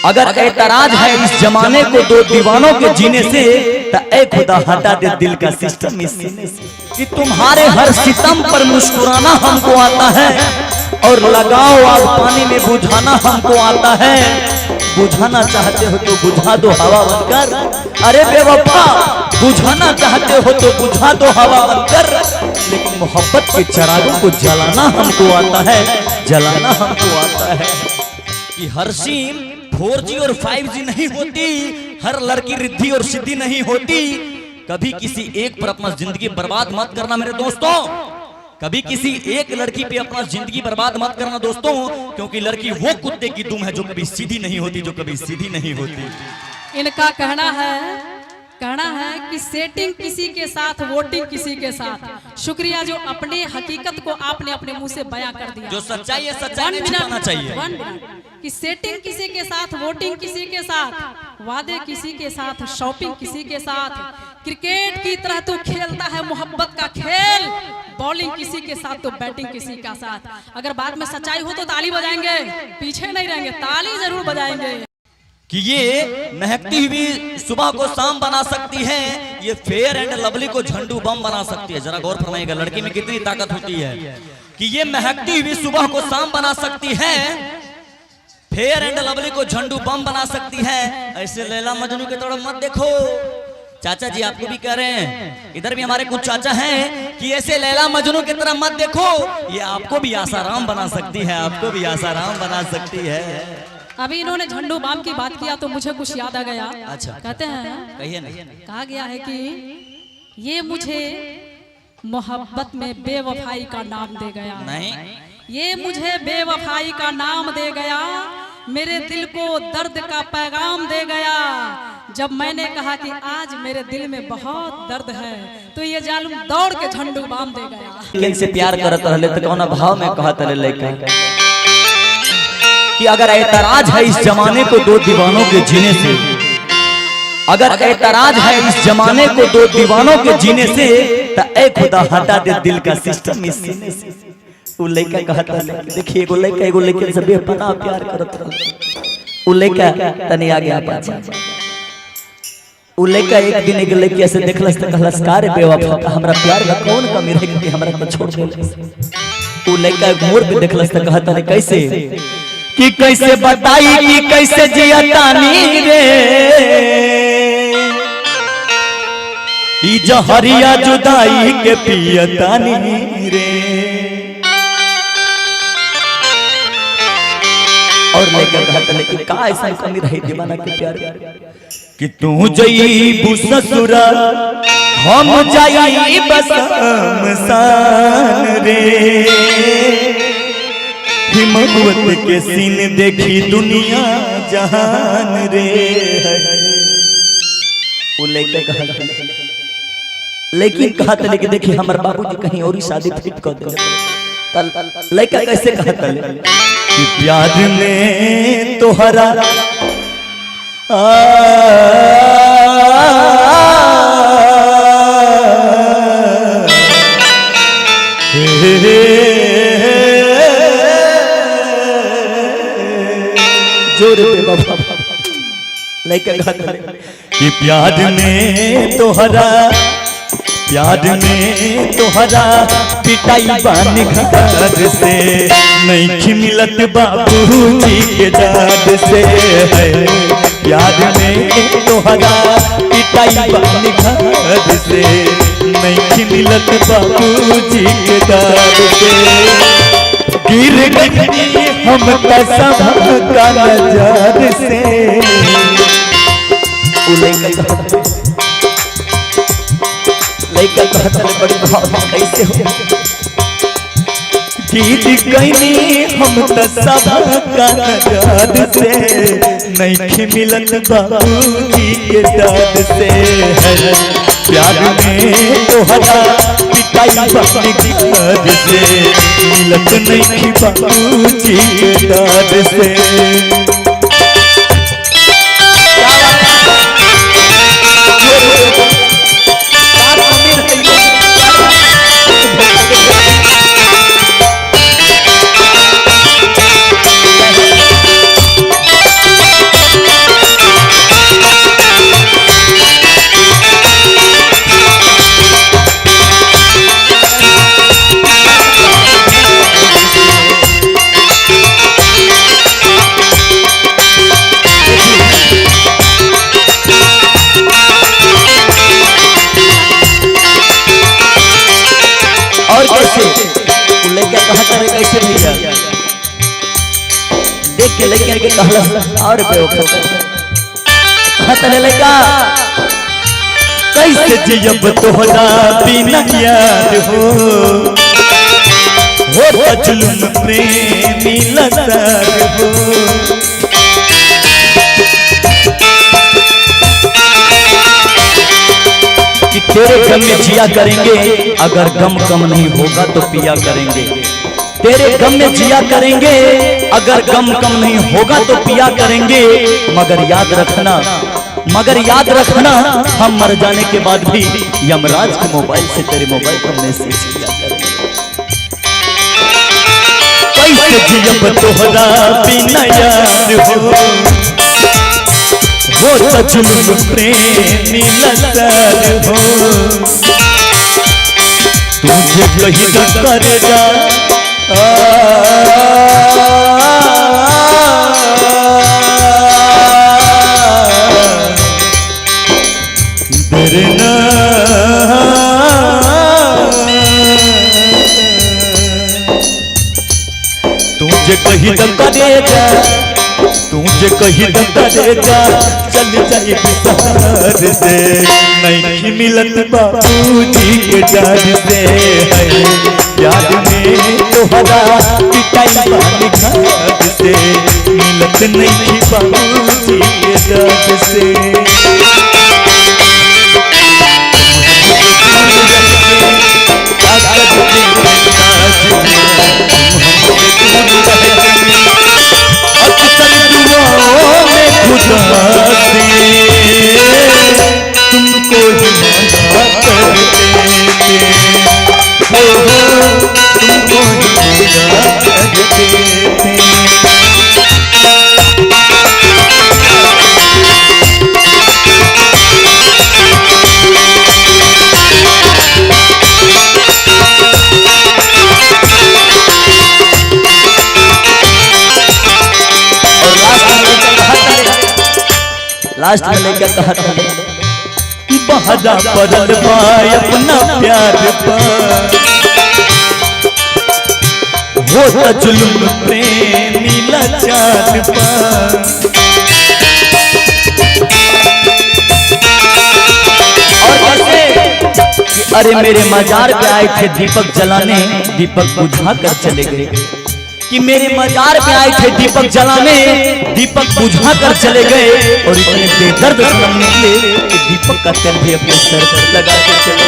अगर एतराज है इस जमाने को दो दीवानों के जीने से, तो ऐ खुदा हटा दे दिल का सिस्टम इस सीने से। कि तुम्हारे हर सितम पर मुस्कुराना हमको आता है, और लगाओ आग पानी में बुझाना हमको आता है। बुझाना चाहते हो तो बुझा दो हवा बनकर, अरे बेवफा बुझाना चाहते हो तो बुझा दो हवा बनकर। लेकिन मोहब्बत के चिरागों को जलाना हमको आता है, जलाना हमको आता है। कि हर सीन 4G और 5G नहीं होती, हर लड़की रिद्धि और सिद्धि नहीं होती। कभी किसी एक पर अपना जिंदगी बर्बाद मत करना मेरे दोस्तों, कभी किसी एक लड़की पे अपना जिंदगी बर्बाद मत करना दोस्तों, क्योंकि लड़की वो कुत्ते की दुम है जो कभी सीधी नहीं होती, जो कभी सीधी नहीं होती। इनका कहना है कि सेटिंग किसी के साथ, वोटिंग किसी के साथ। शुक्रिया जो अपने हकीकत को आपने अपने मुंह से बयां कर दिया। जो सच्चाई है सच्चाई नहीं छुपाना चाहिए। कि सेटिंग किसी के साथ, वोटिंग किसी के साथ, वादे किसी के साथ, शॉपिंग किसी के साथ। क्रिकेट की तरह तू खेलता है मोहब्बत का खेल, बॉलिंग किसी के साथ तो बैटिंग किसी का साथ। अगर बात में सच्चाई हो तो ताली बजाएंगे, पीछे नहीं रहेंगे, ताली जरूर बजाएंगे। कि ये महकती हुई सुबह को शाम बना सकती है, ये फेयर एंड लवली को झंडू बम बना सकती है। जरा गौर फरमाइएगा लड़की में कितनी ताकत होती है। कि ये महकती हुई सुबह को शाम बना सकती है, फेयर एंड लवली को झंडू बम बना सकती है। ऐसे लैला मजनू के तरफ मत देखो। चाचा जी आपको भी कह रहे हैं, इधर भी हमारे कुछ चाचा हैं, कि ऐसे लैला मजनू की तरफ मत देखो, ये आपको भी आसाराम बना सकती है, आपको भी आसाराम बना सकती है। अभी इन्होंने झंडू बाम की बात किया तो मुझे कुछ याद आ गया। अच्छा कहते हैं, कहिए नहीं। कहा गया है कि ये मुझे मोहब्बत में बेवफाई का नाम दे गया। नहीं, ये मुझे बेवफाई का नाम दे गया, मेरे दिल को दर्द का पैगाम दे गया। जब मैंने कहा कि आज मेरे दिल में बहुत दर्द है, तो ये जालिम दौड़ के झंडू बाम दे गया। इनसे प्यार करत रहले तो कौन भाव में कहत रहले कि अगर एतराज है इस जमाने को दो दीवानों के जीने से, अगर एतराज है इस जमाने को दो दीवानों के जीने से, तो ऐ खुदा हटा दे दिल का सिस्टम इस सीने से। वो लड़का कहता है, देखिए एगो लड़के से बेपनाह प्यार करत रहल। वो लड़का तनी आ गया पाछा। वो लड़का एक दिन एक लड़की से देखलस त कहलस, का रे बेवफा हमरा प्यार का कौन कमी रह गई, हमरा को छोड़ देलस। वो लड़का एक मोड़ पे देखलस त कहता है, कैसे कि कैसे बताई कि कैसे जियतानी रे, ई जहरिया जुदाई के पियतानी रे। और लेकर कहता है कि का ऐसा कमी रही दीवाना के प्यार कि तू जईबू ससुरा हम जाई बस मसान रे। हिम्मत के सीन देखी दुनिया जहान रे। वो लेकिन कहता लेकिन देखिए हमारे बाबूजी कहीं और ही शादी फिट कर दे। लड़का कैसे कहता कि प्यार में तोहरा जोर पे बाबा लड़का कहता कि प्यार में तोहरा, प्यार में तोहरा पिटाई बान घर से, नहीं मिलत बाबूजी के दाद से है। प्यार में तोहरा पिटाई बान घर से, नहीं मिलत बाबूजी के दाद से। गिर गई हम कसम का नजर से। लड़का कहता है बड़ी भावना कैसे हो, गिर गई हम सब का नजर से, नहीं मिलत बाबूजी के दाद से है। प्यार में तोहरा पिटाई बानी घर से, मिलत नहीं बाबूजी के दाद से। कहला और कहत ले लइका कैसे जियब तोहरा बिना याद हो जुल्म प्रेमी लतार हो। कि तेरे गम में जिया करेंगे, अगर गम कम नहीं होगा तो पिया करेंगे। तेरे गम में जिया करेंगे, अगर गम कम नहीं होगा तो पिया करेंगे। मगर याद रखना हम मर जाने के बाद भी यमराज के मोबाइल से तेरे मोबाइल पर मैसेज किया करेंगे। कैसे जियब तोहरा बिना याद हो जुल्म प्रेमी लतार हो। तुझे कहीं न करेगा डरना तुझे कहीं न करेगा, तुझे कहीं न करेगा। चल जाए बिहार से नहीं मिलत बाबूजी के डर से है। याद में तोहरा पिटाई पानी खाद से मिलत नहीं बाबूजी के डर से। तुमको ही माना करते थे, तुमको ही माना करते थे। लास्ट में लेकर कहा था बहरा पड़ल भाई अपना प्यार पर हो जुल्म प्रेमी लाचार पर। और कैसे कि अरे मेरे मजार पे आए थे दीपक जलाने, दीपक बुझा कर चले गए। कि मेरे मजार पे आए थे दीपक जलाने, दीपक बुझा कर चले गए। और इतने बेदर्द सनम निकले कि दीपक का तेल भी अपने सर पर लगा के चले गए।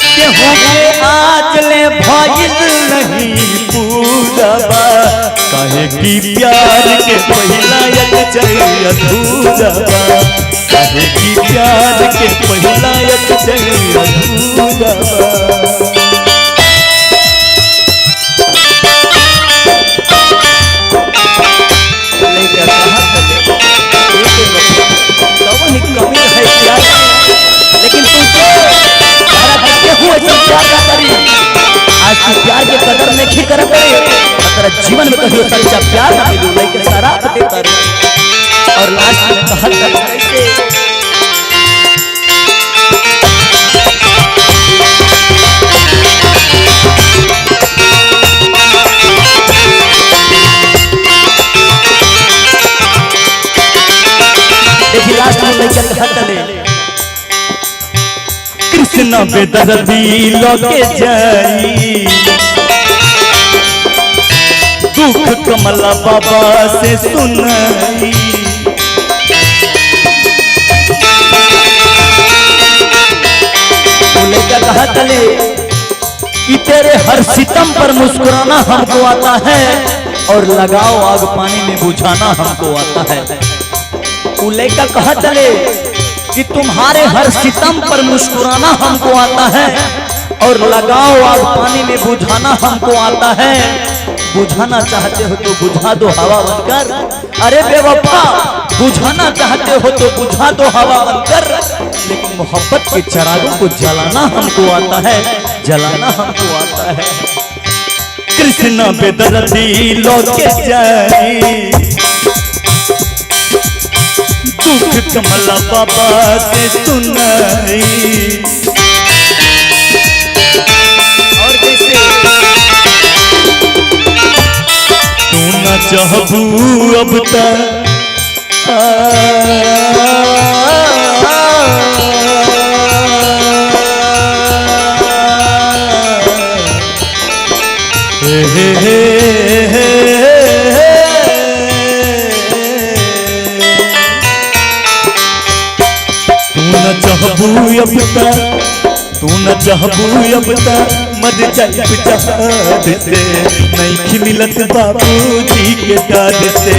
के होके आज ले भइल नहीं पूरा बा, काहे की प्यार के पहिला एक चाहिए अधूरा बा, काहे की प्यार के पहिला एक चाहिए अधूरा बा। कमी है प्यार, लेकिन तुमको प्यार का करी। आज तू प्यार के कदर नहीं कर तेरा जीवन में कभी सच्चा प्यार ना मिलू, लेकिन सारा कर। और लास्ट में कहा कैसे लास्ट में लेकर हटले कृष्ण बेदर्दी लोगे जाई, दुख कमला बाबा से सुनाई। लेकर हटले कि तेरे हर सितम पर मुस्कुराना हमको आता है, और लगाओ आग पानी में बुझाना हमको आता है। लड़का कहा चले कि तुम्हारे हर सितम पर मुस्कुराना हमको आता है, और लगाओ आग पानी में बुझाना हमको आता है। बुझाना चाहते हो तो बुझा दो हवा बनकर, अरे बेवफा बुझाना चाहते हो तो बुझा दो हवा बनकर। लेकिन मोहब्बत के चिरागों को जलाना हमको आता है, जलाना हमको आता है। कृष्ण बेदर्दी लौके जाई, दुख कमला बाबा से सुनाई। और कैसे चाहबू अब तक तू न चाहबू अब तक मर जाइब जहाद से नहीं मिलत बाबूजी के दाद से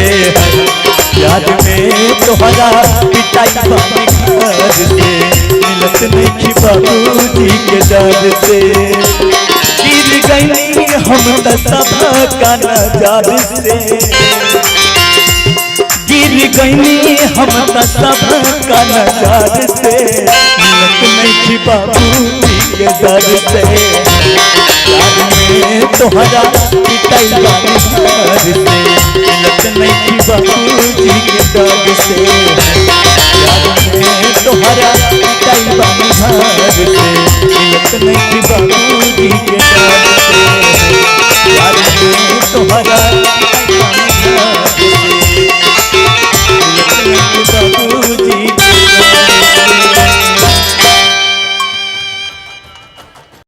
याद में तोहरा पिटाई बानी घर से मिलत नहीं बाबूजी के दाद से गिर गई हम त सब का नजार से गिर गई हम त सब का नजार से मिलत नहीं बाबूजी के दर से याद में तोहरा पिटाई बानी घर से मिलत नहीं बाबूजी के दर से याद में तोहरा पिटाई बानी घर से मिलत नहीं बाबू